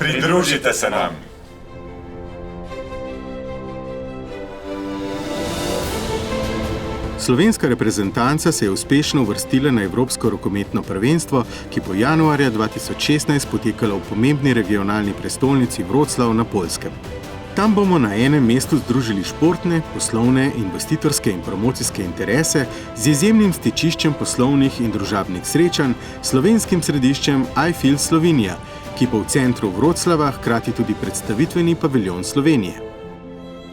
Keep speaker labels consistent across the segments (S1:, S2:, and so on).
S1: Pridružite se nam!
S2: Slovenska reprezentanca se je uspešno uvrstila na Evropsko rokometno prvenstvo, ki bo januarja 2016 potekalo v pomembni regionalni prestolnici Wroclaw na Poljskem. Tam bomo na enem mestu združili športne, poslovne, investitorske in promocijske interese z izjemnim stičiščem poslovnih in družabnih srečanj, slovenskim središčem iFeel Slovenija, ki bo v centru Wroclawa hkrati tudi predstavitveni paviljon Slovenije.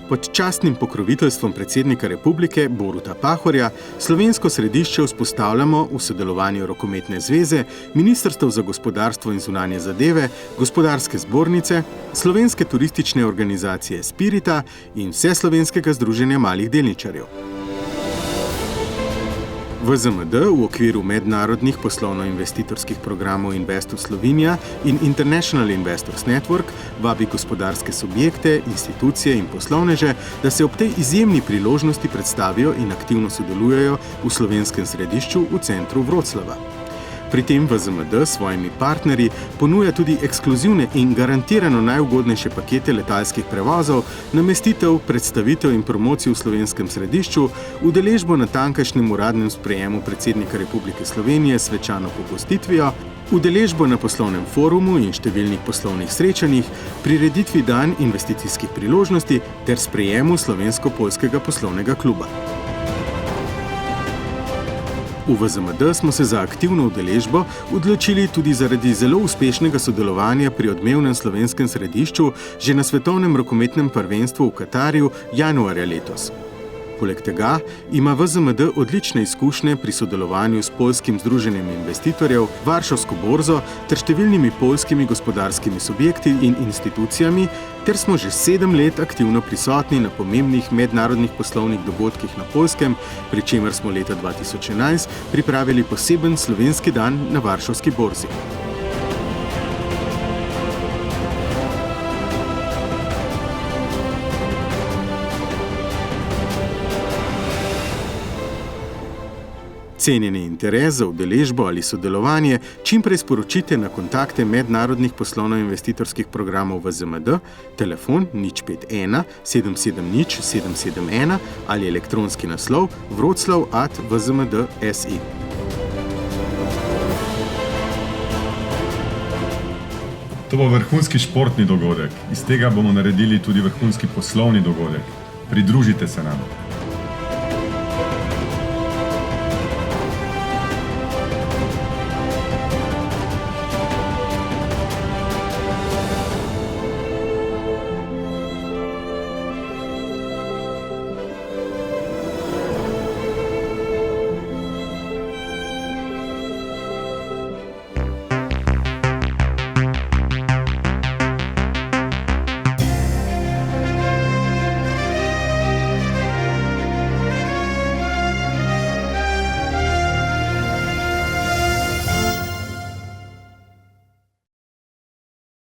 S2: Pod častnim pokroviteljstvom predsednika republike Boruta Pahorja slovensko središče vzpostavljamo v sodelovanju Rokometne zveze, Ministrstev za gospodarstvo in zunanje zadeve, Gospodarske zbornice, Slovenske turistične organizacije Spirita in Vseslovenskega združenja malih delničarjev. VZMD v okviru mednarodnih poslovno-investitorskih programov Investu Slovenija in International Investors Network vabi gospodarske subjekte, institucije in poslovneže, da se ob tej izjemni priložnosti predstavijo in aktivno sodelujejo v slovenskem središču v centru Wroclawa. Pri tem VZMD s svojimi partnerji ponuja tudi ekskluzivne in garantirano najugodnejše pakete letalskih prevozov, namestitev, predstavitev in promocij v slovenskem središču, udeležbo na tamkajšnjem uradnem sprejemu predsednika Republike Slovenije s svečano pogostitvijo, udeležbo na poslovnem forumu in številnih poslovnih srečanjih, prireditvi dan investicijskih priložnosti ter sprejemu slovensko-poljskega poslovnega kluba. V VZMD smo se za aktivno udeležbo odločili tudi zaradi zelo uspešnega sodelovanja pri odmevnem slovenskem središču že na svetovnem rokometnem prvenstvu v Katarju januarja letos. Poleg tega ima VZMD odlične izkušnje pri sodelovanju s Poljskim združenjem investitorjev, Varšavsko borzo ter številnimi poljskimi gospodarskimi subjekti in institucijami, ter smo že 7 let aktivno prisotni na pomembnih mednarodnih poslovnih dogodkih na Poljskem, pri čemer smo leta 2011 pripravili poseben slovenski dan na Varšavski borzi. Cenjeni interes za udeležbo ali sodelovanje čim prej sporočite na kontakte mednarodnih poslovno-investitorskih programov VZMD, telefon 051 770 771 ali elektronski naslov wroclaw@vzmd.si.
S1: To bo vrhunski športni dogodek. Iz tega bomo naredili tudi vrhunski poslovni dogodek. Pridružite se nam.